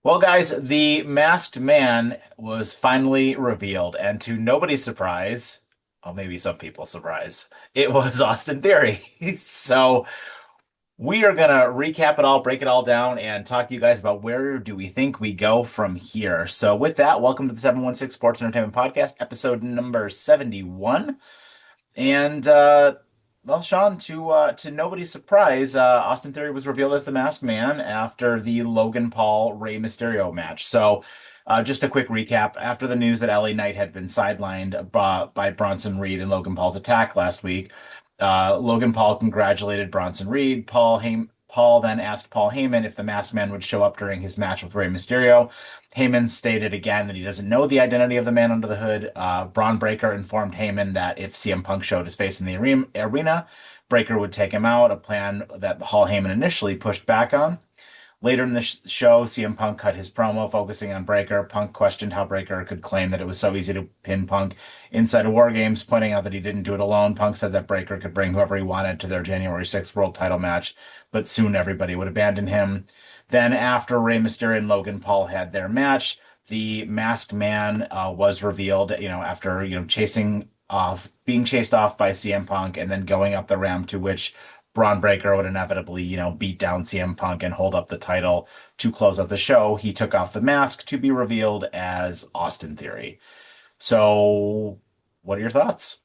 Well, guys, the masked man was finally revealed, and to nobody's surprise, well, maybe some people's surprise, it was Austin Theory. So we are gonna recap it all, break it all down, and talk to you guys about where do we think we go from here. So with that, welcome to the 716 Sports Entertainment Podcast, episode number 71. And well, Sean, to nobody's surprise, Austin Theory was revealed as the Masked Man after the Logan Paul Rey Mysterio match. So, just a quick recap: after the news that LA Knight had been sidelined by Bronson Reed and Logan Paul's attack last week, Logan Paul congratulated Bronson Reed. Paul then asked Paul Heyman if the Masked Man would show up during his match with Rey Mysterio. Heyman stated again that he doesn't know the identity of the man under the hood. Braun Breaker informed Heyman that if CM Punk showed his face in the arena, Breaker would take him out, a plan that Paul Heyman initially pushed back on. Later in the show, CM Punk cut his promo focusing on Breaker. Punk questioned how Breaker could claim that it was so easy to pin Punk inside of War Games, pointing out that he didn't do it alone. Punk said that Breaker could bring whoever he wanted to their January 6th world title match, but soon everybody would abandon him. Then, after Rey Mysterio and Logan Paul had their match, the Masked Man was revealed, after, being chased off by CM Punk and then going up the ramp, to which Braun Breaker would inevitably, beat down CM Punk and hold up the title to close out the show. He took off the mask to be revealed as Austin Theory. So, what are your thoughts?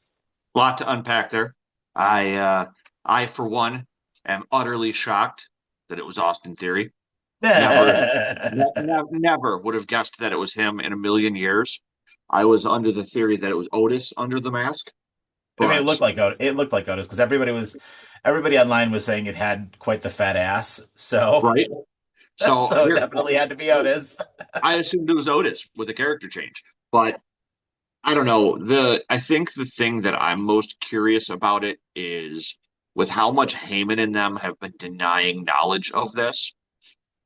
A lot to unpack there. I for one am utterly shocked that it was Austin Theory. Never, never would have guessed that it was him in a million years. I was under the theory that it was Otis under the mask, I mean, but It looked like Otis because everybody online was saying it had quite the fat ass. So, right. So so it here, definitely had to be Otis. I assumed it was Otis with a character change, but I don't know. I think the thing that I'm most curious about it is with how much Heyman and them have been denying knowledge of this.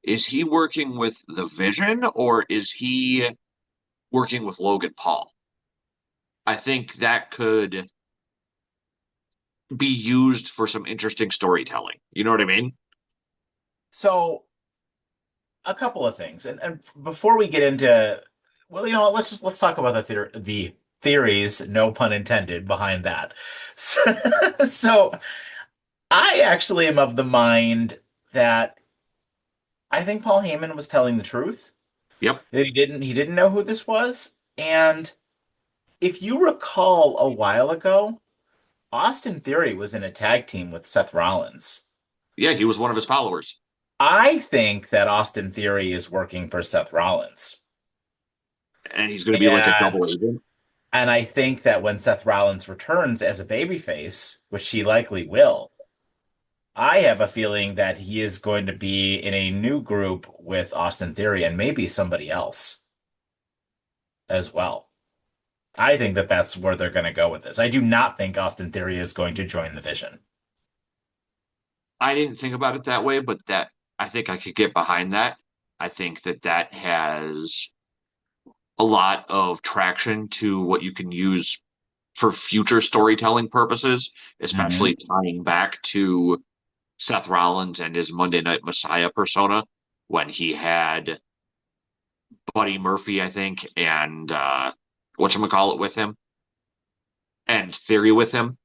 Is he working with the Vision or is he working with Logan Paul? I think that could be used for some interesting storytelling. You know what I mean? So, a couple of things, and before we get into, well, what, let's talk about the theories, no pun intended, behind that. So, so I actually am of the mind that I think Paul Heyman was telling the truth. Yep. That he didn't know who this was. And if you recall a while ago, Austin Theory was in a tag team with Seth Rollins. Yeah, he was one of his followers. I think that Austin Theory is working for Seth Rollins. And he's going to be like a And double agent. and I think that when Seth Rollins returns as a babyface, which he likely will, I have a feeling that he is going to be in a new group with Austin Theory and maybe somebody else as well. I think that that's where they're going to go with this. I do not think Austin Theory is going to join the Vision. I didn't think about it that way, but that I think I could get behind that. I think that that has a lot of traction to what you can use for future storytelling purposes, Hmm. especially tying back to Seth Rollins and his Monday Night Messiah persona when he had Buddy Murphy, I think, and whatchamacallit with him and Theory with him.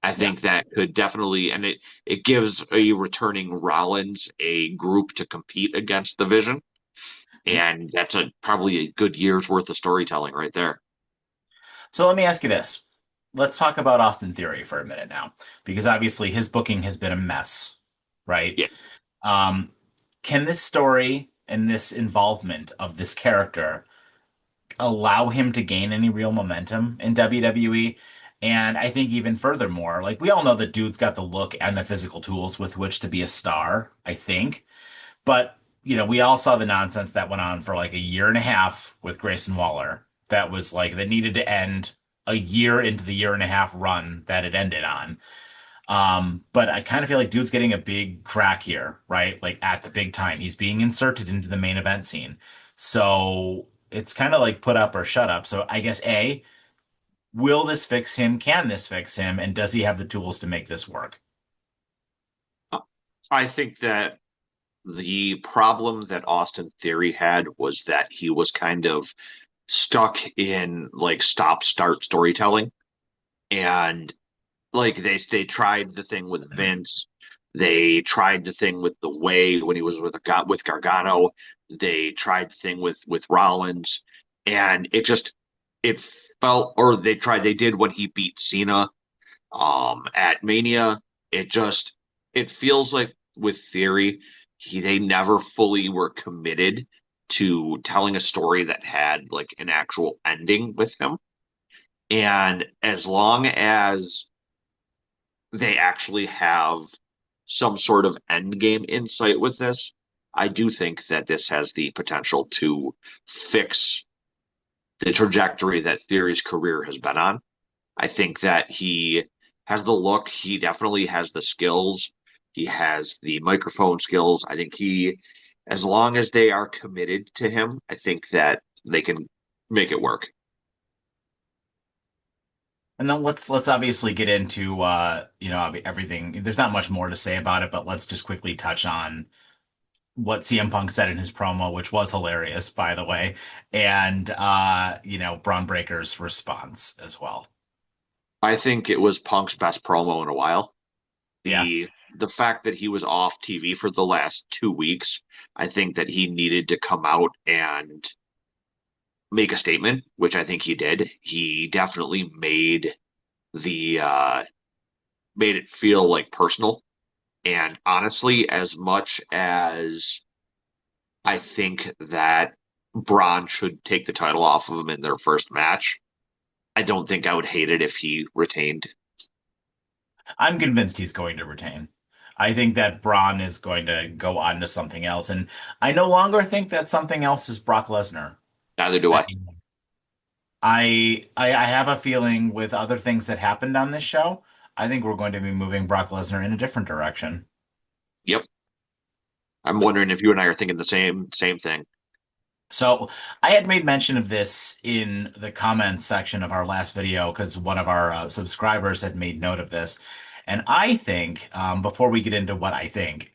I Yeah. think that could definitely, and it gives a returning Rollins a group to compete against the Vision, and that's a probably a good year's worth of storytelling right there. So let me ask you this. Let's talk about Austin Theory for a minute now, because obviously his booking has been a mess, right? Yeah, Um, can this story and this involvement of this character allow him to gain any real momentum in WWE? And I think even furthermore, like we all know that dude's got the look and the physical tools with which to be a star, I think. But, we all saw the nonsense that went on for like a year and a half with Grayson Waller. That was like that needed to end a year into the year and a half run that it ended on. But I kind of feel like dude's getting a big crack here, right? Like at the big time. He's being inserted into the main event scene. So it's kind of like put up or shut up. So I guess A, will this fix him? Can this fix him? And does he have the tools to make this work? I think that the problem that Austin Theory had was that he was kind of stuck in like stop start storytelling, and like they tried the thing with Vince, they tried the thing with the Way when he was with Gargano, they tried the thing with Rollins, and it felt, or they did when he beat Cena at Mania. It feels like with Theory, they never fully were committed to telling a story that had like an actual ending with him. And as long as they actually have some sort of end game insight with this, I do think that this has the potential to fix the trajectory that Theory's career has been on. I think that he has the look, he definitely has the skills, he has the microphone skills. I think as long as they are committed to him, I think that they can make it work. And then let's obviously get into everything. There's not much more to say about it, but let's just quickly touch on what CM Punk said in his promo, which was hilarious, by the way, and Braun Breaker's response as well. I think it was Punk's best promo in a while. Yeah. The fact that he was off TV for the last 2 weeks, I think that he needed to come out and make a statement, which I think he did. He definitely the made it feel like personal. And honestly, as much as I think that Braun should take the title off of him in their first match, I don't think I would hate it if he retained. I'm convinced he's going to retain. I think that Braun is going to go on to something else, and I no longer think that something else is Brock Lesnar. Neither do I. anymore. I have a feeling with other things that happened on this show, I think we're going to be moving Brock Lesnar in a different direction. Yep. I'm wondering if you and I are thinking the same thing. So I had made mention of this in the comments section of our last video because one of our subscribers had made note of this. And I think, before we get into what I think,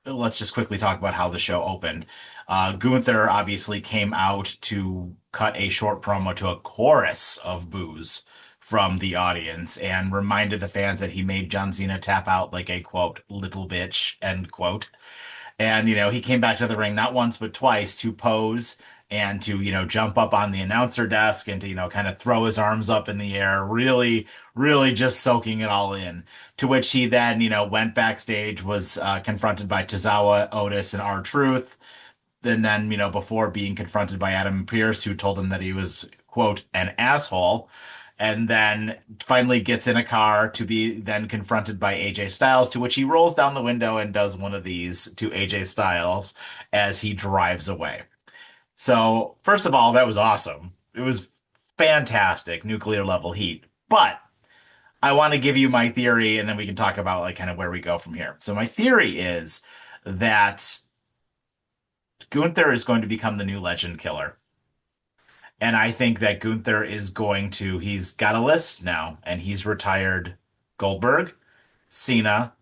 let's just quickly talk about how the show opened. Gunther obviously came out to cut a short promo to a chorus of boos from the audience and reminded the fans that he made John Cena tap out like a quote, little bitch, end quote. And, he came back to the ring not once, but twice to pose and to, jump up on the announcer desk and to, kind of throw his arms up in the air, really, really just soaking it all in. To which he then, went backstage, was confronted by Tozawa, Otis, and R-Truth. And then, before being confronted by Adam Pearce, who told him that he was, quote, an asshole, and then finally gets in a car to be then confronted by AJ Styles, to which he rolls down the window and does one of these to AJ Styles as he drives away. So, first of all, that was awesome. It was fantastic, nuclear level heat. But I want to give you my theory, and then we can talk about like kind of where we go from here. So, my theory is that Gunther is going to become the new legend killer. And I think that Gunther is he's got a list now, and he's retired Goldberg, Cena.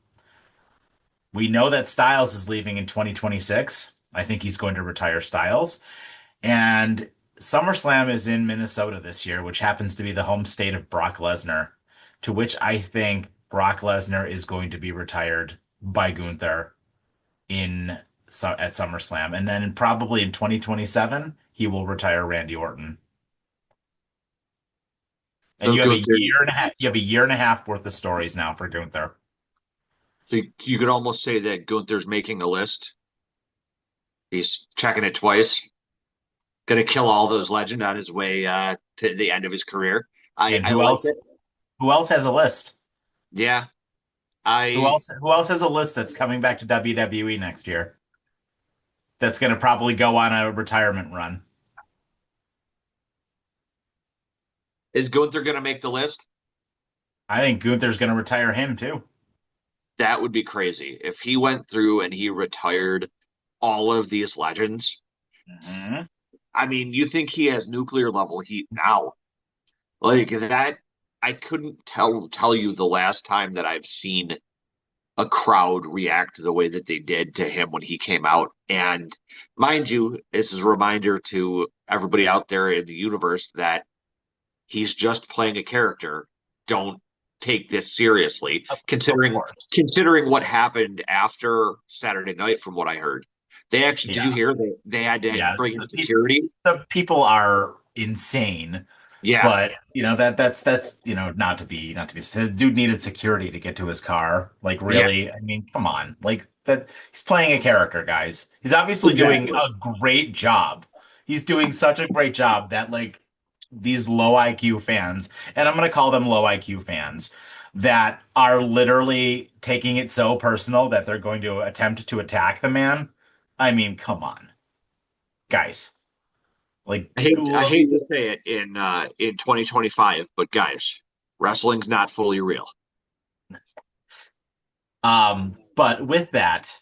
We know that Styles is leaving in 2026. I think he's going to retire Styles. And SummerSlam is in Minnesota this year, which happens to be the home state of Brock Lesnar, to which I think Brock Lesnar is going to be retired by Gunther at SummerSlam. And then probably in 2027, he will retire Randy Orton. And So you have a Gunther, year and a half. You have a year and a half worth of stories now for Gunther. so you could almost say that Gunther's making a list. He's checking it twice. Gonna kill all those legend on his way to the end of his career. And I like it. Who else has a list? Yeah. Who I else? Who else has a list that's coming back to WWE next year? That's going to probably go on a retirement run. Is Gunther gonna make the list? I think Gunther's going to retire him too. That would be crazy. If he went through and he retired all of these legends, Hmm. I mean, you think he has nuclear level heat now. Like that, I couldn't tell you the last time that I've seen a crowd react the way that they did to him when he came out. And mind you, this is a reminder to everybody out there in the universe that he's just playing a character. Don't take this seriously, Of considering course. considering what happened after Saturday night, from what I heard. They actually, did you Yeah. hear they had to Yeah. bring in security? The people are insane, Yeah, but that's not to be the dude needed security to get to his car. Like yeah, really, I mean, come on. Like that he's playing a character, guys. He's obviously doing exactly. a great job. He's doing such a great job that like these low IQ fans, and I'm gonna call them low IQ fans, that are literally taking it so personal that they're going to attempt to attack the man. I mean, come on, guys. Like, I hate to say it in 2025, but guys, wrestling's not fully real. but with that,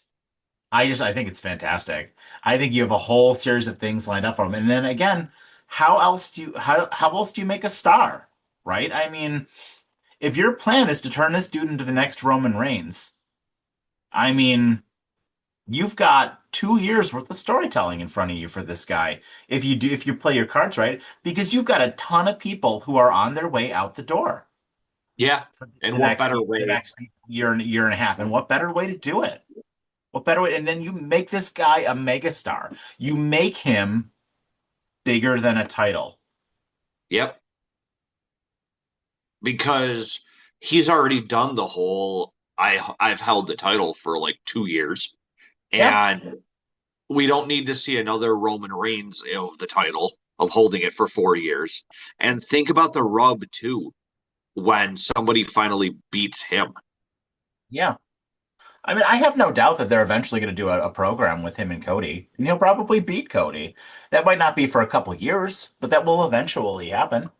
I think it's fantastic. I think you have a whole series of things lined up for him. And then again, how else do you make a star? Right? I mean, if your plan is to turn this dude into the next Roman Reigns, I mean, you've got 2 years worth of storytelling in front of you for this guy. If you play your cards right, because you've got a ton of people who are on their way out the door Yeah, for and the what next better the way? next year and a half. And what better way to do it? What better way? And then you make this guy a megastar. You make him bigger than a title. Yep, because he's already done the whole. I've held the title for like 2 years, Yeah. and we don't need to see another Roman Reigns of the title of holding it for 4 years. And think about the rub too when somebody finally beats him. Yeah. I mean, I have no doubt that they're eventually going to do a program with him and Cody, and he'll probably beat Cody. That might not be for a couple years, but that will eventually happen.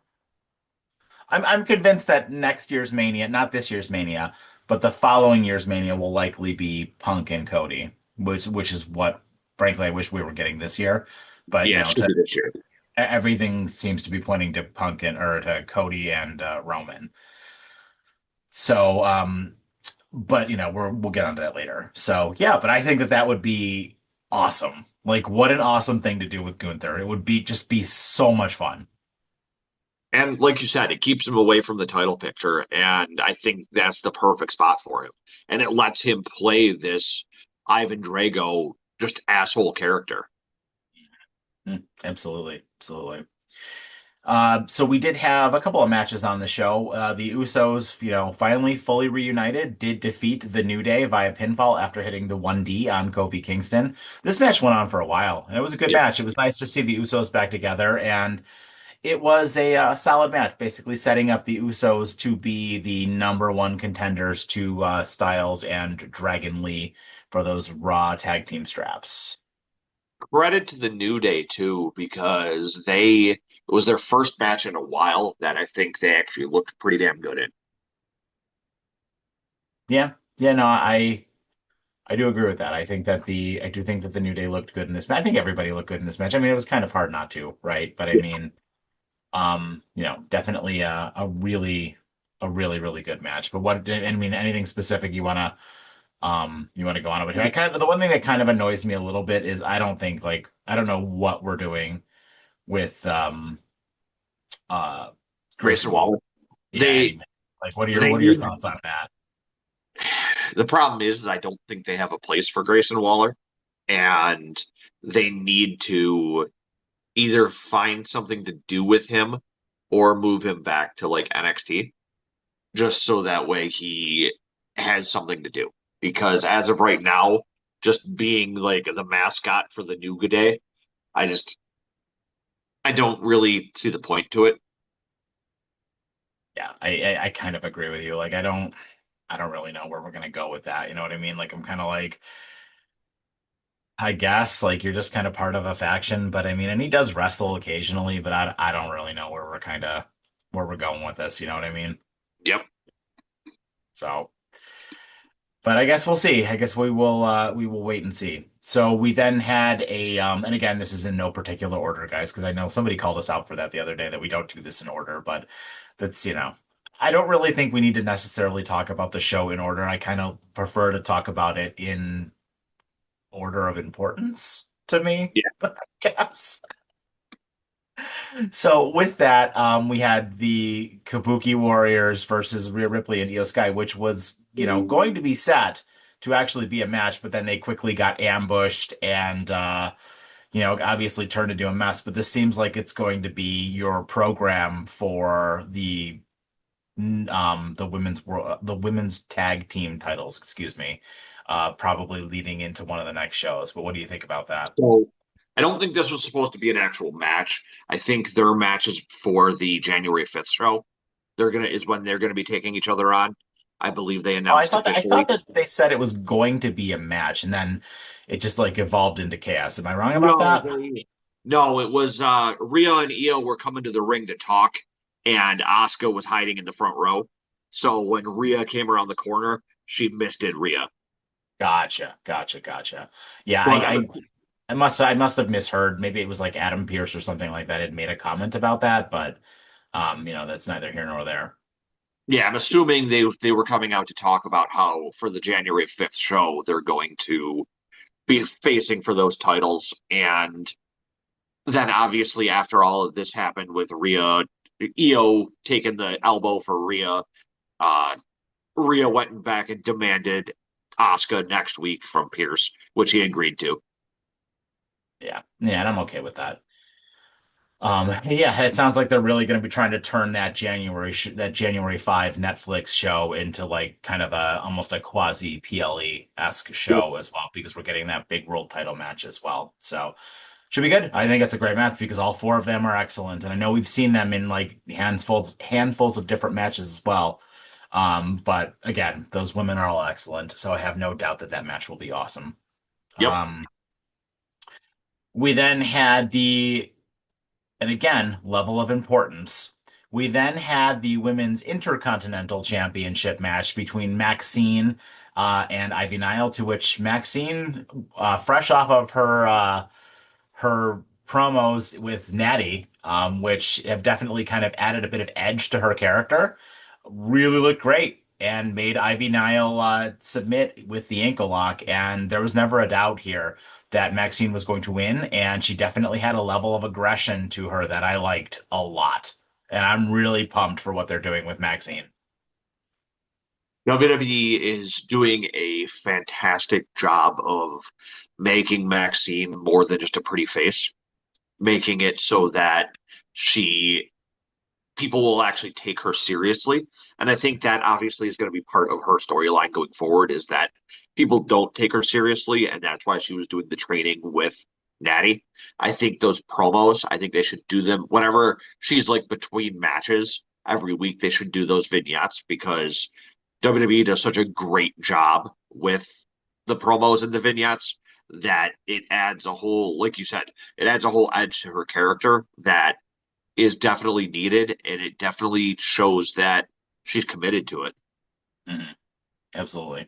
I'm convinced that next year's Mania, not this year's Mania, but the following year's Mania will likely be Punk and Cody, which is what, frankly, I wish we were getting this year. But Yeah, it should be this year. everything seems to be pointing to Punk and or to Cody and Roman. So, but we'll get onto that later. So yeah, but I think that that would be awesome. Like, what an awesome thing to do with Gunther. It would be so much fun. And like you said, it keeps him away from the title picture, and I think that's the perfect spot for him. And it lets him play this Ivan Drago just asshole character. Absolutely, absolutely. So we did have a couple of matches on the show. The Usos, finally fully reunited, did defeat the New Day via pinfall after hitting the 1D on Kofi Kingston. This match went on for a while, and it was a good Yep. match. It was nice to see the Usos back together, and it was a solid match, basically setting up the Usos to be the number one contenders to Styles and Dragon Lee for those Raw tag team straps. Credit to the New Day too, because it was their first match in a while that I think they actually looked pretty damn good in. Yeah, yeah, no, I do agree with that. I do think that the New Day looked good in this match. I think everybody looked good in this match. I mean, it was kind of hard not to, right? But I mean, definitely a really, really good match. But I mean, anything specific you want to go on with here? I kind of the one thing that kind of annoys me a little bit is I don't know what we're doing with uh Grayson Grayson Waller. Waller. Yeah, They anyway. Like they what are your need thoughts on that? the problem is I don't think they have a place for Grayson Waller, and they need to either find something to do with him or move him back to like NXT, just so that way he has something to do. Because as of right now, just being like the mascot for the New Day, I just I don't really see the point to it. Yeah, I kind of agree with you. Like I don't really know where we're gonna go with that. You know what I mean? Like I'm kind of like I guess like you're just kind of part of a faction, but I mean, and he does wrestle occasionally, but I don't really know where we're going with this. You know what I mean? Yep. So, but I guess we'll see. I guess we will wait and see. So we then had and again, this is in no particular order, guys, because I know somebody called us out for that the other day that we don't do this in order, but that's I don't really think we need to necessarily talk about the show in order. I kind of prefer to talk about it in order of importance to me, Yeah. I guess. So with that, we had the Kabuki Warriors versus Rhea Ripley and Io Sky, which was, going to be set to actually be a match, but then they quickly got ambushed and obviously turned into a mess. But this seems like it's going to be your program for the women's tag team titles, excuse me, probably leading into one of the next shows. But what do you think about that? So I don't think this was supposed to be an actual match. I think their matches for the January 5th show, they're gonna is when they're gonna be taking each other on. I believe they Oh, I announced thought that I thought officially. that they said it was going to be a match, and then it just like evolved into chaos. Am I wrong about No, that? no, it was Rhea and Io were coming to the ring to talk, and Asuka was hiding in the front row. So when Rhea came around the corner, she misted Rhea. Gotcha, gotcha, gotcha. Yeah, But I must have misheard. Maybe it was like Adam Pearce or something like that had made a comment about that, but that's neither here nor there. yeah, I'm assuming they were coming out to talk about how for the January 5th show they're going to be facing for those titles. And then obviously after all of this happened with Rhea, Io taking the elbow for Rhea, uh, Rhea went back and demanded Asuka next week from Pearce, which he agreed to. Yeah, yeah, and I'm okay with that. Yeah, it sounds like they're really going to be trying to turn that January 5 Netflix show into like kind of a almost a quasi PLE-esque Yep. show as well because we're getting that big world title match as well. So should be good. I think it's a great match because all four of them are excellent, and I know we've seen them in like handfuls of different matches as well. But again, those women are all excellent, so I have no doubt that that match will be awesome. Yep. Um, we then had and again, level of importance. We then had the Women's Intercontinental Championship match between Maxxine and Ivy Nile, to which Maxxine, fresh off of her promos with Natty, which have definitely kind of added a bit of edge to her character, really looked great and made Ivy Nile submit with the ankle lock. And there was never a doubt here that Maxine was going to win, and she definitely had a level of aggression to her that I liked a lot. And I'm really pumped for what they're doing with Maxine. WWE is doing a fantastic job of making Maxine more than just a pretty face, making it so that she people will actually take her seriously. And I think that obviously is going to be part of her storyline going forward is that people don't take her seriously, and that's why she was doing the training with Natty. I think those promos, I think they should do them whenever she's like between matches every week. They should do those vignettes because WWE does such a great job with the promos and the vignettes that it adds a whole, like you said, it adds a whole edge to her character that is definitely needed, and it definitely shows that she's committed to it. Mhm. Absolutely.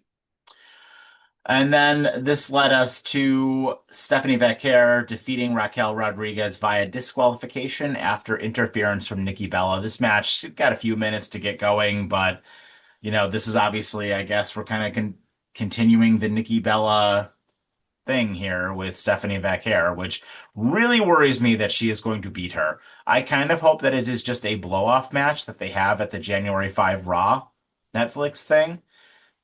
And then this led us to Stephanie Vaquer defeating Raquel Rodriguez via disqualification after interference from Nikki Bella. This match got a few minutes to get going, but this is obviously, I guess, we're kind of continuing the Nikki Bella thing here with Stephanie Vaquer, which really worries me that she is going to beat her. I kind of hope that it is just a blow-off match that they have at the January 5 Raw Netflix thing,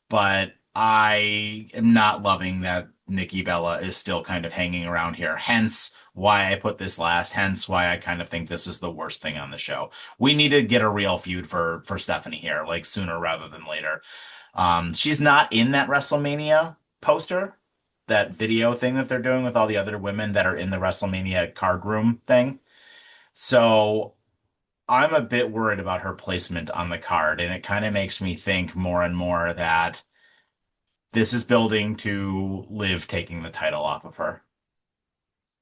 but I am not loving that Nikki Bella is still kind of hanging around here. Hence why I put this last. Hence why I kind of think this is the worst thing on the show. We need to get a real feud for Stephanie here, like sooner rather than later. She's not in that WrestleMania poster, that video thing that they're doing with all the other women that are in the WrestleMania card room thing. So I'm a bit worried about her placement on the card, and it kind of makes me think more and more that this is building to Liv taking the title off of her.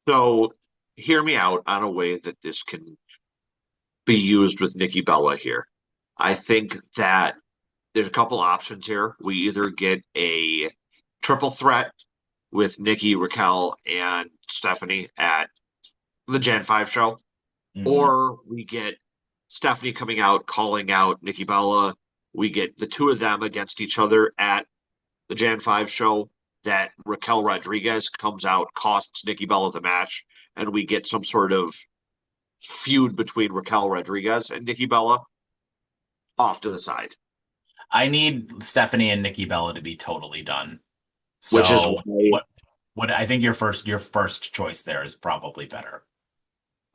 So, hear me out on a way that this can be used with Nikki Bella here. I think that there's a couple options here. We either get a triple threat with Nikki, Raquel, and Stephanie at the Gen 5 show, Hmm. or we get Stephanie coming out, calling out Nikki Bella. We get the two of them against each other at the Jan 5 show. That Raquel Rodriguez comes out, costs Nikki Bella the match, and we get some sort of feud between Raquel Rodriguez and Nikki Bella off to the side, I need Stephanie and Nikki Bella to be totally done. which is So why what I think your first choice there is probably better.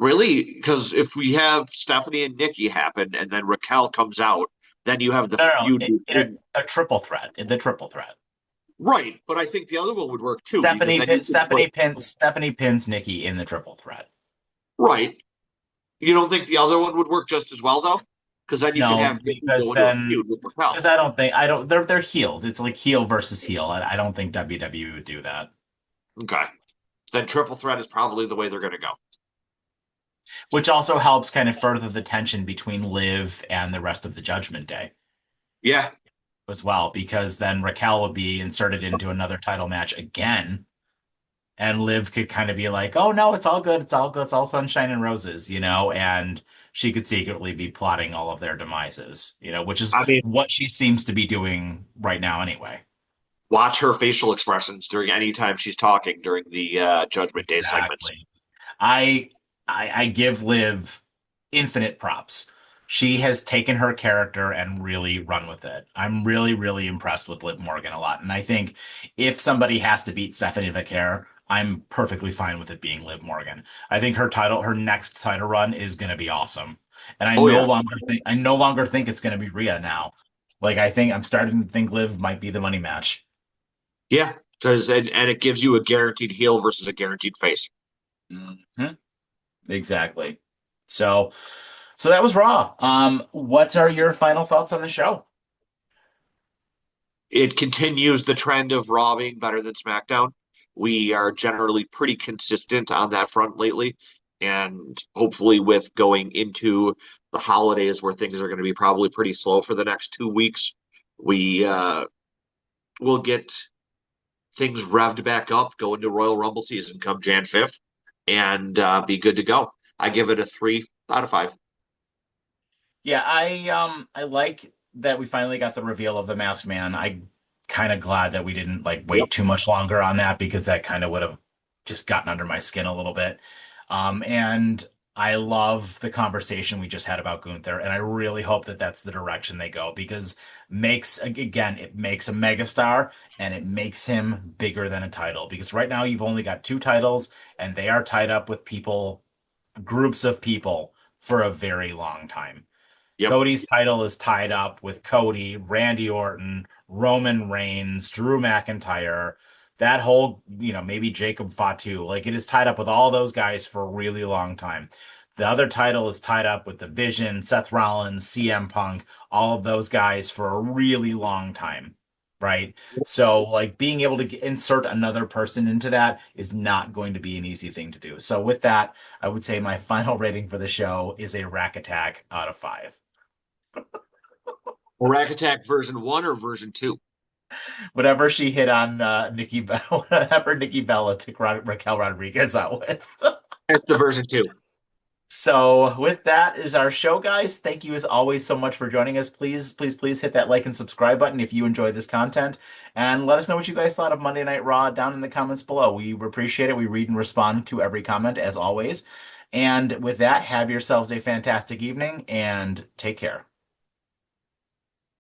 really, because if we have Stephanie and Nikki happen and then Raquel comes out, then you have the No, no, no. feud In between a triple threat, in the triple threat. right. But I think the other one would work too, because Stephanie then you pin, could put Stephanie pins Nikki in the triple threat. right. You don't think the other one would work just as well though? Because then you could No, have Nikki because go into a then feud with Raquel. because I don't they're heels. It's like heel versus heel. I don't think WWE would do that. Okay. Then triple threat is probably the way they're going to go. Which also helps kind of further the tension between Liv and the rest of the Judgment Day Yeah. as well, because then Raquel would be inserted into another title match again, and Liv could kind of be like, "Oh no, it's all good, it's all good, it's all sunshine and roses," and she could secretly be plotting all of their demises, which is I mean, what she seems to be doing right now anyway. watch her facial expressions during any time she's talking during the Judgment Day segments. Exactly. I I give Liv infinite props. She has taken her character and really run with it. I'm really, really impressed with Liv Morgan a lot. And I think if somebody has to beat Stephanie Vaquer, I'm perfectly fine with it being Liv Morgan. I think her next title run is going to be awesome. And Oh yeah. I no longer think it's going to be Rhea now. Like I think I'm starting to think Liv might be the money match. Yeah. Because and it gives you a guaranteed heel versus a guaranteed face. Mhm. Exactly. So So that was Raw. What are your final thoughts on the show? It continues the trend of Raw being better than SmackDown. We are generally pretty consistent on that front lately. And hopefully, with going into the holidays where things are going to be probably pretty slow for the next 2 weeks, we will get things revved back up, go into Royal Rumble season come Jan 5th, and be good to go. I give it a 3 out of 5. Yeah, I like that we finally got the reveal of the Masked Man. I kind of glad that we didn't like Yep. wait too much longer on that because that kind of would have just gotten under my skin a little bit. And I love the conversation we just had about Gunther, and I really hope that that's the direction they go because it makes a megastar and it makes him bigger than a title because right now you've only got two titles and they are tied up with groups of people for a very long time. Yep. Cody's title is tied up with Cody, Randy Orton, Roman Reigns, Drew McIntyre, that whole, maybe Jacob Fatu. Like it is tied up with all those guys for a really long time. The other title is tied up with The Vision, Seth Rollins, CM Punk, all of those guys for a really long time, right? So, like, being able to insert another person into that is not going to be an easy thing to do. So, with that, I would say my final rating for the show is a Rack Attack out of 5. Rack Attack version 1 or version 2? Whatever she hit on Nikki Bella, whatever Nikki Bella took Raquel Rodriguez out with. It's the version 2. So with that is our show, guys. Thank you as always so much for joining us. Please, please, please hit that like and subscribe button if you enjoy this content, and let us know what you guys thought of Monday Night Raw down in the comments below. We appreciate it. We read and respond to every comment as always. And with that, have yourselves a fantastic evening and take care.